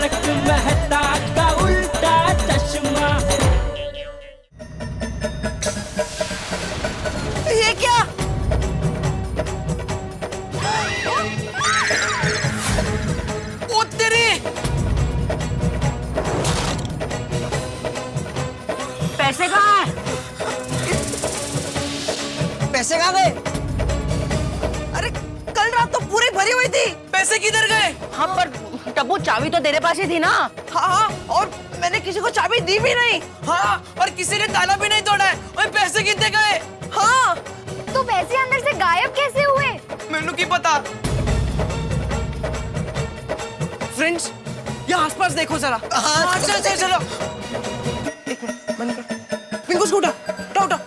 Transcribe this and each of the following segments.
तारक मेहता का उल्टा चश्मा। ये क्या? ओ तेरी! पैसे कहाँ हैं? पैसे कहाँ गए? अरे कल रात तो पूरी भरी हुई थी, पैसे किधर गए? हाँ पर टप्पू चाबी तो तेरे पास ही थी ना। हाँ, और मैंने किसी को चाबी दी भी नहीं। हाँ, और किसी ने ताला भी नहीं तोड़ा है। और पैसे कितने गए? हाँ, तो पैसे अंदर से गायब कैसे हुए? मैनू की पता। फ्रेंड्स, यहाँ आसपास देखो जरा। हाँ, चलो चलो। एक मिनट, बंद कर। पिंकू स्कूटर, उठा।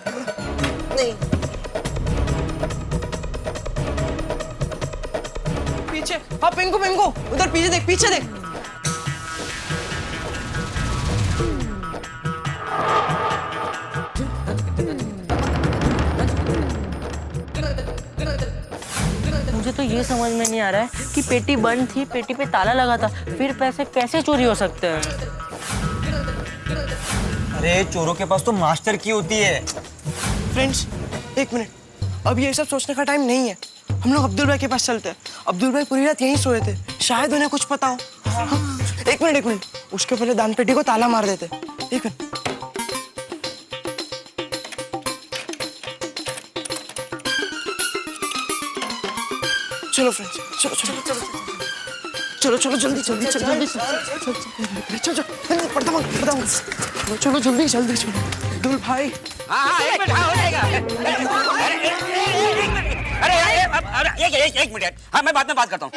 नहीं। पीछे, हाँ पिंकू, उधर पीछे देख, पीछे देख। मुझे तो ये समझ में नहीं आ रहा है कि पेटी बंद थी, पेटी पे ताला लगा था, फिर पैसे कैसे चोरी हो सकते हैं? अरे चोरों के पास तो मास्टर की होती है। फ्रेंड्स, एक मिनट, अब ये सब सोचने का टाइम नहीं है। हम लोग अब्दुल भाई के पास चलते हैं। अब्दुल भाई पूरी रात यहीं सोए थे, शायद उन्हें कुछ पता हो। हाँ। एक मिनट, उसके पहले दान पेटी को ताला मार देते। एक मिनट। चलो फ्रेंड्स, चलो जल्दी चलो जल्दी अब्दुल भाई। हाँ, एक मिनट, हाँ, हो जाएगा। अरे एक मिनट, हाँ मैं बाद में बात करता हूँ।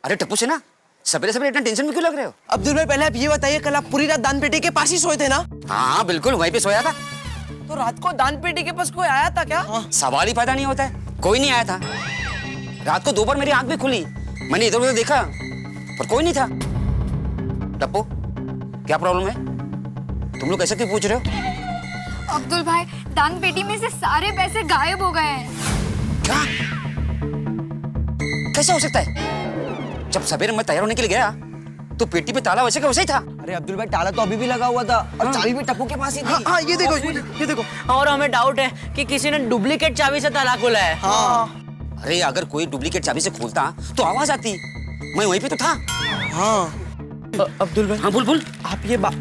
अरे टप्पू से ना सवेरे सवेरे इतना टेंशन में क्यों लग रहे हो? अब्दुल भाई पहले आप ये बताइए, कल आप पूरी रात दान पेटी के पास ही सोए थे ना? हाँ बिल्कुल, वहीं पे सोया था। तो रात को दान पेटी के पास कोई आया था क्या? सवाल ही पैदा नहीं होता है, कोई नहीं आया था। रात को दोपहर मेरी आंख भी खुली, मैंने इधर उधर देखा पर कोई नहीं था। टप्पू, क्या प्रॉब्लम है? तुम लोग ऐसे क्यों पूछ रहे हो? अब्दुल भाई, दान पेटी में से सारे पैसे गायब हो गए हैं। क्या? कैसे हो सकता है? जब सवेरे मैं तैयार होने के लिए गया तो पेटी पे ताला वैसे का वैसे ही था। अरे अब्दुल भाई ताला तो अभी भी लगा हुआ था और चाबी भी टप्पू के पास ही थी। हाँ, ये देखो। और हमें डाउट है कि किसी ने डुप्लीकेट चाबी से ताला खोला है। हाँ। अरे अगर कोई डुप्लीकेट चाबी से खोलता तो आवाज आती, मैं वहीं पे तो था। हाँ। अब्दुल भाई। हाँ बोल। आप ये बात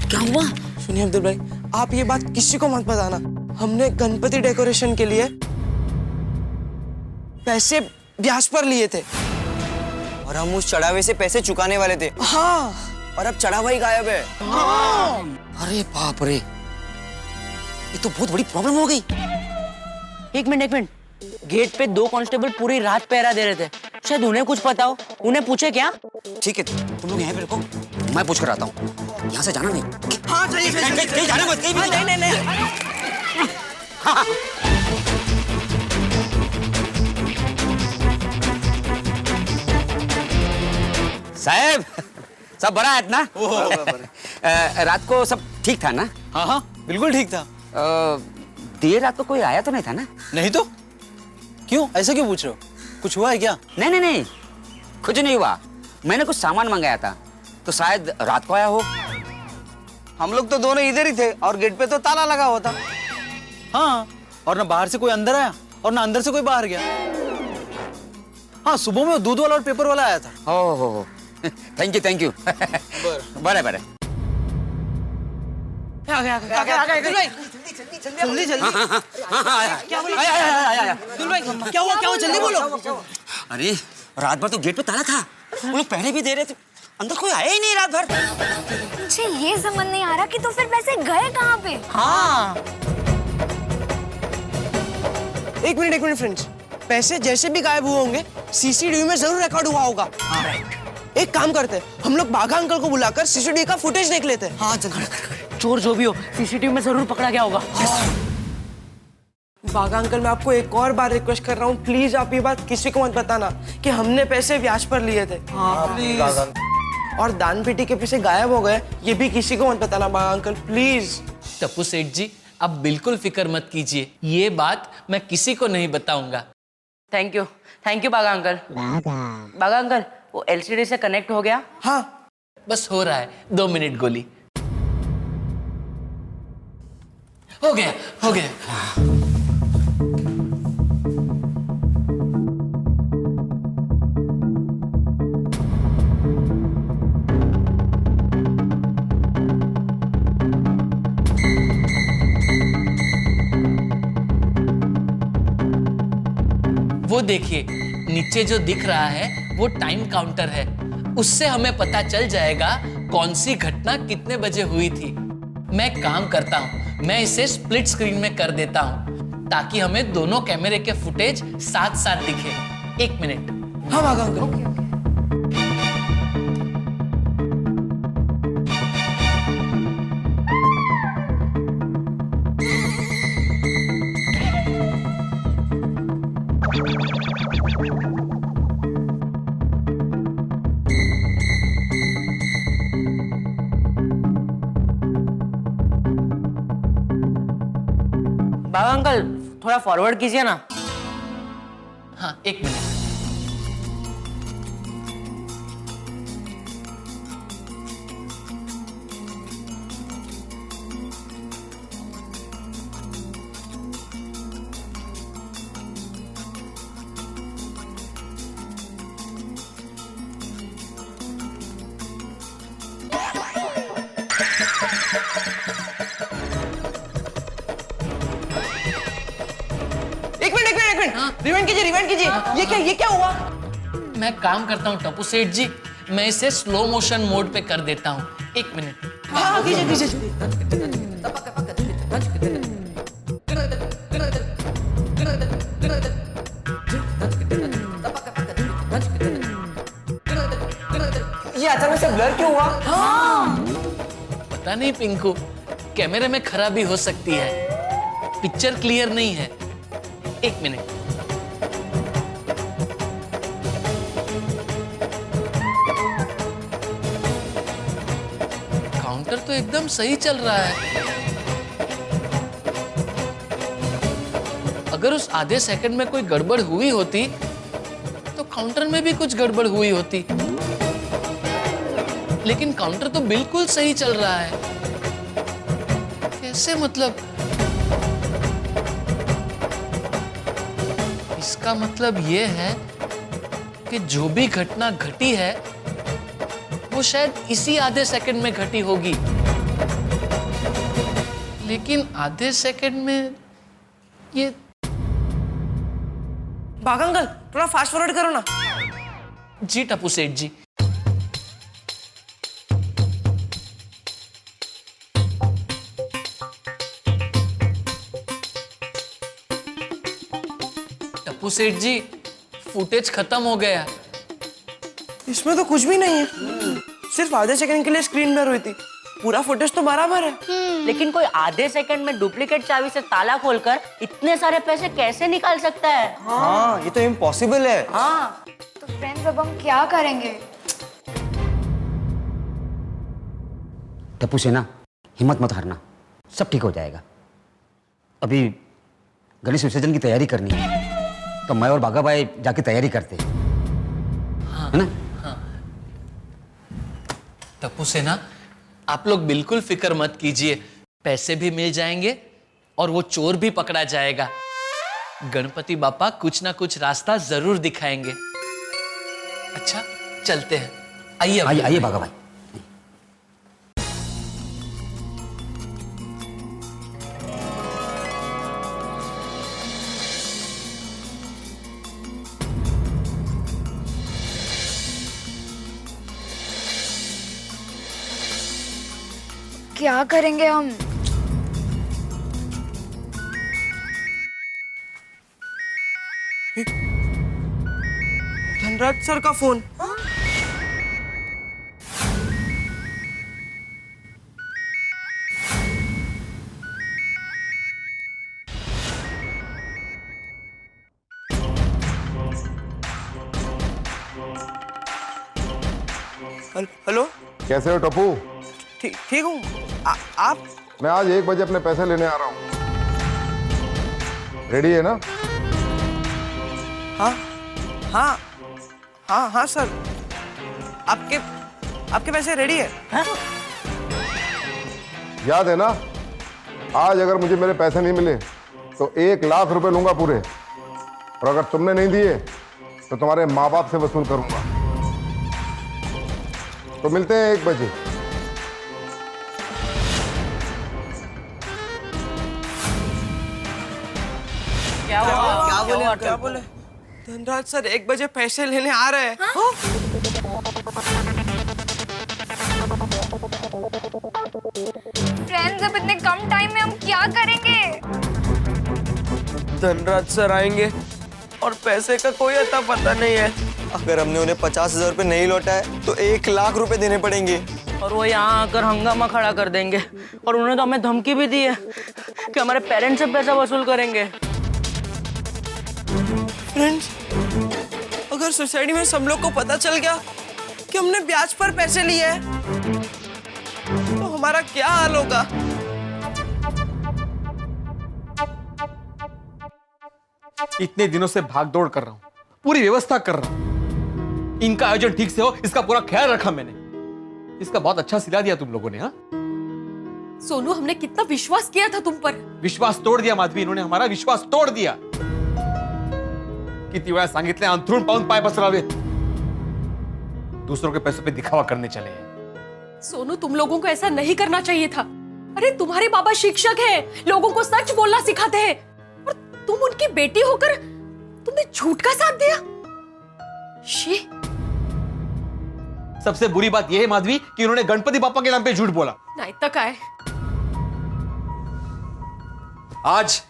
क्या हुआ? सुनिए अब्दुल भाई, आप ये बात किसी को मत बताना। हमने गणपति डेकोरेशन के लिए पैसे ब्याज पर लिए थे और हम उस चढ़ावे से पैसे चुकाने वाले थे। हाँ। और अब चढ़ावा ही गायब है। अरे बाप रे, ये तो बहुत बड़ी प्रॉब्लम हो गई। एक मिनट, गेट पे 2 कांस्टेबल पूरी रात पहरा दे रहे थे, शायद उन्हें कुछ पता हो। उन्हें पूछे क्या? ठीक है, तुम लोग यहाँ पे रुको, मैं पूछ कर आता हूँ। यहाँ से जाना नहीं। हाँ, चलिए। कहीं जाना मत, कहीं भी नहीं। हाँ। साहब, सब बड़ा है ना? रात को सब ठीक था ना? हाँ बिल्कुल ठीक था। देर रात को कोई आया तो नहीं था ना? नहीं तो क्यों, ऐसा क्यों पूछ रहे हो? कुछ हुआ है क्या? नहीं, कुछ नहीं हुआ। मैंने कुछ सामान मंगाया था तो शायद रात को आया हो। हम लोग तो दोनों इधर ही थे और गेट पे तो ताला लगा हुआ था। हाँ, और ना बाहर से कोई अंदर आया और ना अंदर से कोई बाहर गया। हाँ, सुबह में दूध वाला और पेपर वाला आया था। हो थैंक यू। बड़े आ गया। जल्दी। क्या बोला? अब्दुल भाई, क्या हुआ? जल्दी बोलो। अरे रात भर तो गेट पे ताला था, वो लोग पहरे भी दे रहे थे, अंदर कोई आया ही नहीं रात भर। मुझे ये समझ नहीं आ रहा कि तो फिर पैसे गए कहाँ पे? हाँ। एक मिनट फ्रेंड्स, पैसे जैसे भी गायब हुए होंगे सीसीटीवी में जरूर रिकॉर्ड हुआ होगा। एक काम करते हैं, हम लोग बाघा अंकल को बुलाकर सीसीटीवी का फुटेज देख लेते हैं। हाँ, चोर जो भी हो सीसीटीवी में जरूर पकड़ा गया होगा। बाघा अंकल, मैं आपको एक और बार रिक्वेस्ट कर रहा हूँ, प्लीज आप ये बात किसी को मत बताना कि हमने पैसे ब्याज पर लिए थे। हाँ, प्लीज। और दान पेटी के पैसे गायब हो गए, ये भी किसी को मत बताना बाघा अंकल, प्लीज। टप्पू सेठ जी, आप बिल्कुल फिक्र मत कीजिए, ये बात मैं किसी को नहीं बताऊंगा। थैंक यू बागा अंकल। बागा अंकल, वो एलसीडी से कनेक्ट हो गया? हाँ बस हो रहा है, 2 मिनट गोली। हो गया हो गया। वो देखिए, नीचे जो दिख रहा है वो टाइम काउंटर है। उससे हमें पता चल जाएगा कौन सी घटना कितने बजे हुई थी। मैं काम करता हूँ, मैं इसे स्प्लिट स्क्रीन में कर देता हूँ ताकि हमें दोनों कैमरे के फुटेज साथ साथ दिखे। 1 मिनट। हाँ बागा अंकल। बागा अंकल, थोड़ा फॉरवर्ड कीजिए ना। हाँ 1 मिनट। एक मिनट रिवाइंड कीजिए। ये क्या हुआ? मैं काम करता हूँ टप्पू सेठ जी, मैं इसे स्लो मोशन मोड पे कर देता हूँ। 1 मिनट। हाँ कीजिए। ये अचानक से ब्लर क्यों हुआ? पता नहीं पिंकू, कैमरे में खराबी हो सकती है, पिक्चर क्लियर नहीं है। 1 मिनट। काउंटर तो एकदम सही चल रहा है। अगर उस आधे सेकंड में कोई गड़बड़ हुई होती तो काउंटर में भी कुछ गड़बड़ हुई होती, लेकिन काउंटर तो बिल्कुल सही चल रहा है। कैसे मतलब? इसका मतलब ये है कि जो भी घटना घटी है वो शायद इसी आधे सेकंड में घटी होगी, लेकिन आधे सेकंड में ये। बागा अंकल, थोड़ा फास्ट फॉरवर्ड करो ना। जी टप्पू सेठ जी। टप्पू सेठ जी, फुटेज खत्म हो गया। इसमें तो कुछ भी नहीं है, सिर्फ आधे सेकंड के लिए स्क्रीन ब्लर हुई थी। पूरा फुटेज तो बराबर है। लेकिन कोई आधे सेकंड में डुप्लीकेट चाबी से ताला खोलकर इतने सारे पैसे कैसे निकाल सकता है? हाँ ये तो इम्पॉसिबल है। हाँ, तो फ्रेंड्स अब हम क्या करेंगे? टप्पू सेना, हिम्मत मत हारना, सब ठीक हो जाएगा। अभी गणेश विसर्जन की तैयारी करनी है, तो मैं और बागा भाई जाके तैयारी करते हैं, है ना? टप्पू सेना, आप लोग बिल्कुल फिक्र मत कीजिए, पैसे भी मिल जाएंगे और वो चोर भी पकड़ा जाएगा। गणपति बापा कुछ ना कुछ रास्ता जरूर दिखाएंगे। अच्छा चलते हैं, आइए आइए बागा भाई। क्या करेंगे हम? धनराज सर का फोन। हेलो, कैसे हो टप्पू? ठीक हूँ। आप? मैं आज 1 बजे अपने पैसे लेने आ रहा हूँ। रेडी है ना? हाँ हाँ हाँ हाँ सर, आपके आपके पैसे रेडी है? याद है ना, आज अगर मुझे मेरे पैसे नहीं मिले तो 1,00,000 रुपए लूंगा पूरे, और अगर तुमने नहीं दिए तो तुम्हारे माँ बाप से वसूल करूंगा। तो मिलते हैं 1 बजे। क्या हुआ? क्या बोले? धनराज सर 1 बजे पैसे लेने आ रहे हैं। फ्रेंड्स, अब इतने कम टाइम में हम क्या करेंगे? धनराज सर आएंगे और पैसे का कोई अता पता नहीं है। अगर हमने उन्हें 50,000 रुपए नहीं लौटाए तो 1,00,000 रुपए देने पड़ेंगे। और वो यहाँ आकर हंगामा खड़ा कर देंगे, और उन्होंने तो हमें धमकी भी दी है कि हमारे पेरेंट्स से पैसा वसूल करेंगे। फ्रेंड्स, अगर सोसाइटी में सब लोग को पता चल गया कि हमने ब्याज पर पैसे लिए हैं, तो हमारा क्या हाल होगा? इतने दिनों से भाग दौड़ कर रहा हूं, पूरी व्यवस्था कर रहा हूं, इनका आयोजन ठीक से हो इसका पूरा ख्याल रखा मैंने। इसका बहुत अच्छा सिला दिया तुम लोगों ने। हाँ, सोनू, हमने कितना विश्वास किया था तुम पर। विश्वास तोड़ दिया माधवी, इन्होंने हमारा विश्वास तोड़ दिया। किती वेळा सांगितले अंथरूण पाहून पाय पसरावे, दूसरों के पैसों पे दिखावा करने चले हैं। सोनू, तुम लोगों को ऐसा नहीं करना चाहिए था। अरे तुम्हारे बाबा शिक्षक हैं, लोगों को सच बोलना सिखाते हैं, और तुम उनकी बेटी होकर तुमने झूठ का साथ दिया। शी। सबसे बुरी बात यह है माधवी कि इन्होंने गणपति बापा के नाम पे झूठ बोला। नहीं तो काय। आज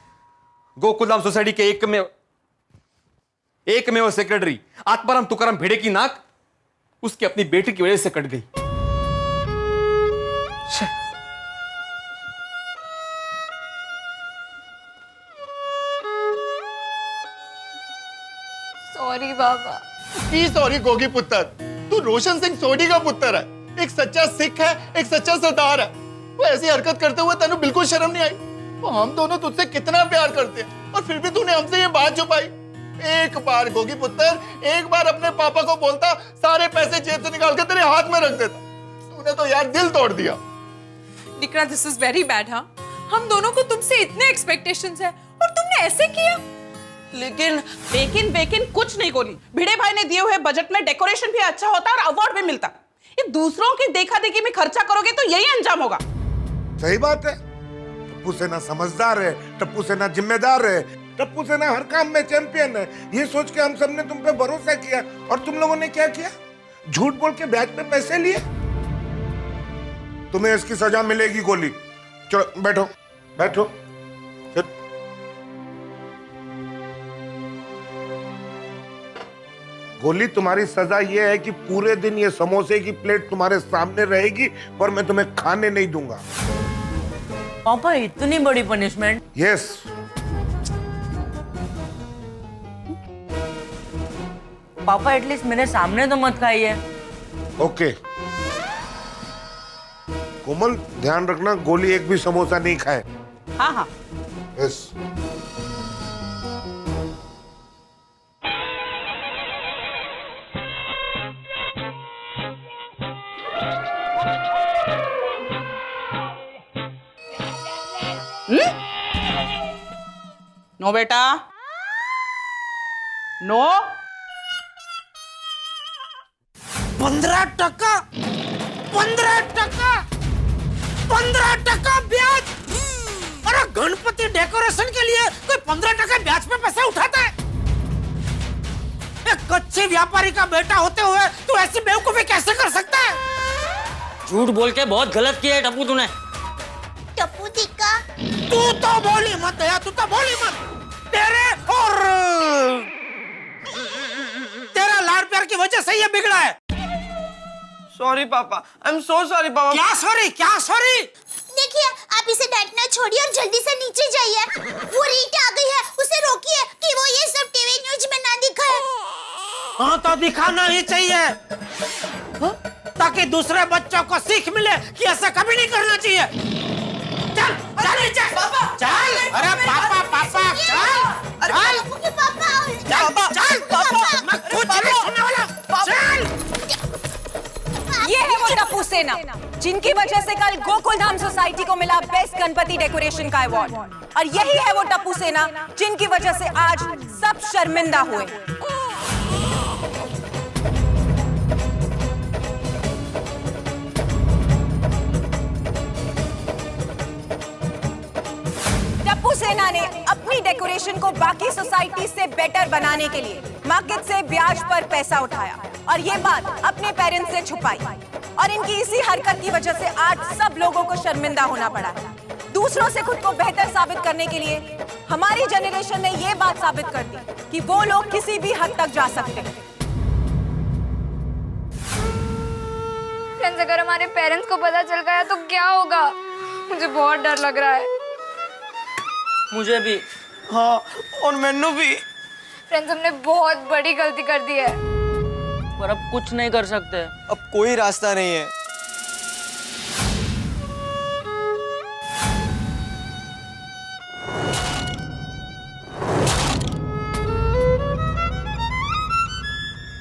गोकुलधाम सोसाइटी के एकमेव सेक्रेटरी आत्माराम तुकाराम भिड़े की नाक उसकी अपनी बेटी की वजह से कट गई। सॉरी बाबा। सॉरी गोगी पुत्र, तू रोशन सिंह सोडी का पुत्र है, एक सच्चा सिख है, एक सच्चा सरदार है। वो ऐसी हरकत करते हुए तेनू बिल्कुल शर्म नहीं आई? वो हम दोनों तुझसे कितना प्यार करते हैं, और फिर भी तूने हमसे ये बात छुपाई। एक बार गोगी पुत्र, एक बार अपने पापा को बोलता, सारे पैसे जेब से निकाल के तेरे हाथ में रख देता। तूने तो यार दिल तोड़ दिया। निकरा, दिस इज वेरी बैड। हाँ, हम दोनों को तुमसे इतने एक्सपेक्टेशंस है और तुमने ऐसे किया। लेकिन कुछ नहीं गोली। भिड़े भाई ने दिए हुए बजट में डेकोरेशन भी अच्छा होता और अवार्ड भी मिलता। ये दूसरों की देखा देखी में खर्चा करोगे तो यही अंजाम होगा। सही बात है। टप्पू सेना समझदार है, टप्पू सेना जिम्मेदार है, टप्पू सेना हर काम में चैंपियन है। ये सोच के हम सब ने तुम पे भरोसा किया, और तुम लोगों ने क्या किया? झूठ बोल के ब्याज पे पैसे लिए। तुम्हें इसकी सजा मिलेगी गोली। चलो बैठो बैठो। गोली, तुम्हारी सजा यह है कि पूरे दिन ये समोसे की प्लेट तुम्हारे सामने रहेगी और मैं तुम्हें खाने नहीं दूंगा। पापा, इतनी बड़ी पनिशमेंट? यस। पापा, एटलीस्ट मेरे सामने तो मत खाइए। ओके कोमल, ध्यान रखना गोली एक भी समोसा नहीं खाए। हाँ हाँ। यस। नो बेटा, नो। 15% 15% 15% ब्याज। अरे गणपति डेकोरेशन के लिए कोई 15% ब्याज पे पैसा उठाता है? एक कच्चे व्यापारी का बेटा होते हुए तू ऐसी बेवकूफी कैसे कर सकता है? झूठ बोल के बहुत गलत किया है टप्पू तूने। टप्पू दिक्का, तू तो बोली मत यार, तू तो बोली मत। तेरे और तेरा लाड़ प्यार की वजह से ये बिगड़ा है। सॉरी पापा, आई एम सो सॉरी पापा। क्या सॉरी, क्या सॉरी? देखिए, आप इसे डांटना छोड़िए और जल्दी से नीचे जाइए। वो रीटा आ गई है, उसे रोकिए कि वो ये सब टीवी न्यूज में ना दिखाए। हाँ तो दिखाना ही चाहिए, ताकि दूसरे बच्चों को सीख मिले कि ऐसा कभी नहीं करना चाहिए। चल चल नीचे, चल। अरे पापा पापा चल। ये है वो टप्पू सेना जिनकी वजह से कल गोकुल धाम सोसाइटी को मिला बेस्ट गणपति डेकोरेशन का अवार्ड, और यही है वो टप्पू सेना जिनकी वजह से आज सब शर्मिंदा हुए। टप्पू सेना ने अपनी डेकोरेशन को बाकी सोसाइटी से बेटर बनाने के लिए मार्केट से ब्याज पर पैसा उठाया और ये बात अपने पेरेंट्स से छुपाई, और इनकी इसी हरकत की वजह से आज सब लोगों को शर्मिंदा होना पड़ा है। दूसरों से खुद को बेहतर साबित करने के लिए हमारी जनरेशन ने ये बात साबित कर दी कि वो लोग किसी भी हद तक जा सकते हैं। फ्रेंड्स, अगर हमारे पेरेंट्स को पता चल गया तो क्या होगा? मुझे बहुत डर लग रहा है। मुझे भी। हाँ, और मैंने भी। फ्रेंड्स, हमने बहुत बड़ी गलती कर दी है, पर अब कुछ नहीं कर सकते। अब कोई रास्ता नहीं है।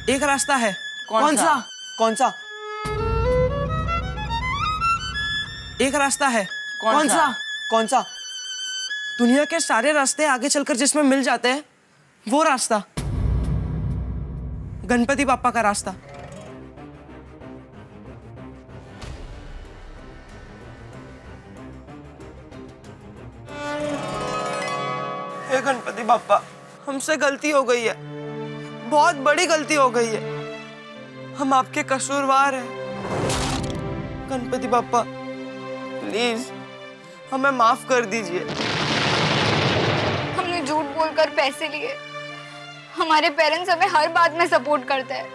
एक रास्ता है। कौन सा? कौन सा? एक रास्ता है। कौन सा? कौन सा? दुनिया के सारे रास्ते आगे चलकर जिसमें मिल जाते हैं, वो रास्ता, गणपति बाप्पा का रास्ता। हे गणपति बाप्पा, हमसे गलती हो गई है, बहुत बड़ी गलती हो गई है। हम आपके कसूरवार हैं। गणपति बाप्पा, प्लीज हमें माफ कर दीजिए। हमने झूठ बोलकर पैसे लिए। हमारे पेरेंट्स हमें हर बात में सपोर्ट करते हैं,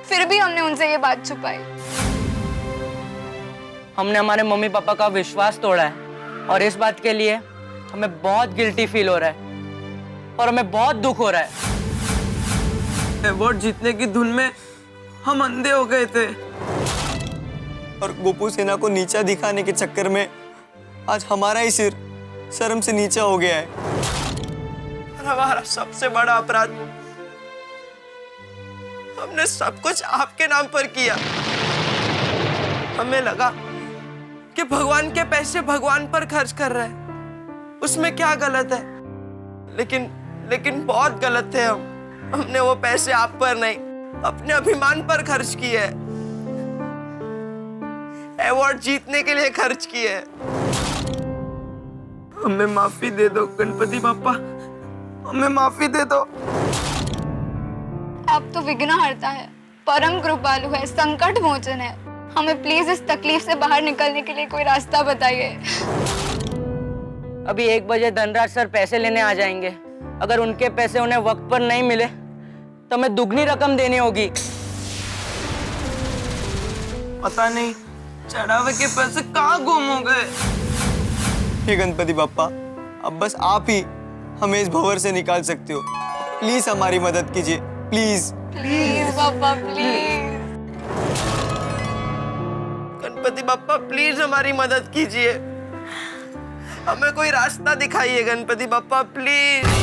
फिर भी हमने उनसे ये बात छुपाई। हमने हमारे मम्मी पापा का विश्वास तोड़ा है, और इस बात के लिए हमें बहुत गिल्टी फील हो रहा है और हमें बहुत दुख हो रहा है। अवार्ड जीतने की धुन में हम अंधे हो गए थे, और गोपू सेना को नीचा दिखाने के चक्कर में आज हमारा ही सिर शर्म से नीचा हो गया है। और हमारा सबसे बड़ा अपराध, हमने सब कुछ आपके नाम पर किया। हमें लगा कि भगवान के पैसे भगवान पर खर्च कर रहे हैं, उसमें क्या गलत है। लेकिन बहुत गलत थे हम। हमने वो पैसे आप पर नहीं, अपने अभिमान पर खर्च किए हैं, अवार्ड जीतने के लिए खर्च किए हैं। हमें माफी दे दो गणपति बाप्पा, हमें माफी दे दो। आप तो विघ्नहर्ता है, परम कृपालु है, संकट मोचन है। हमें प्लीज इस तकलीफ से बाहर निकलने के लिए कोई रास्ता बताइए। अभी 1 बजे धनराज सर पैसे लेने आ जाएंगे। अगर उनके पैसे उन्हें वक्त पर नहीं मिले तो हमें दुगनी रकम देनी होगी। पता नहीं चढ़ावे के पैसे कहाँ गुम हो गए। हे गणपति बाप्पा, अब बस आप ही हमें इस भंवर से निकाल सकते हो। प्लीज हमारी मदद कीजिए, please. Please Baba, please. Ganpati Bappa, please हमारी मदद कीजिए। हमें कोई रास्ता दिखाइए गणपति बाप्पा, प्लीज।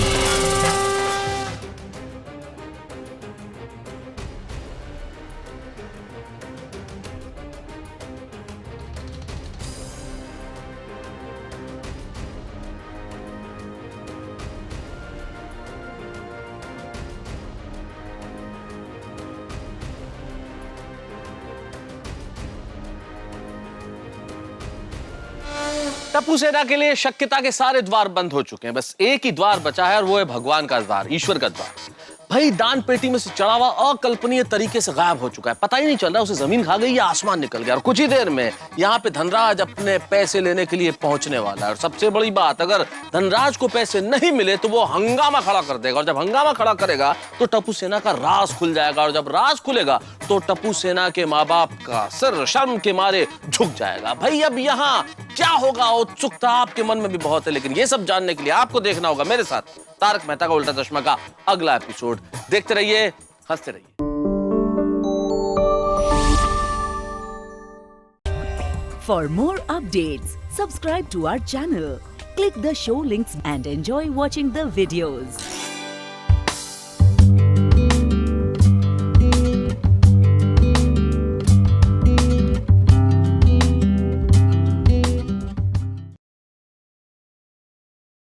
टप्पू सेना के लिए शक्यता के सारे द्वार बंद हो चुके हैं, बस एक ही द्वार बचा है और वो है भगवान का द्वार, ईश्वर का द्वार। भाई दान पेटी में से चढ़ावा अकल्पनीय तरीके से गायब हो चुका है, पता ही नहीं चल रहा उसे जमीन खा गई या आसमान निकल गया। और कुछ ही देर में यहाँ पे धनराज अपने पैसे लेने के लिए पहुंचने वाला है। और सबसे बड़ी बात, अगर धनराज को पैसे नहीं मिले तो वो हंगामा खड़ा कर देगा, और जब हंगामा खड़ा करेगा तो टप्पू सेना का राज खुल जाएगा, और जब राज खुलेगा तो टप्पू सेना के माँ बाप का सिर शर्म के मारे झुक जाएगा। भाई अब यहाँ क्या होगा, उत्सुकता आपके मन में भी बहुत है, लेकिन ये सब जानने के लिए आपको देखना होगा मेरे साथ तारक मेहता का उल्टा चश्मा का अगला एपिसोड। देखते रहिए, हंसते रहिए। For more updates, subscribe to our channel, click the show links and enjoy watching the videos.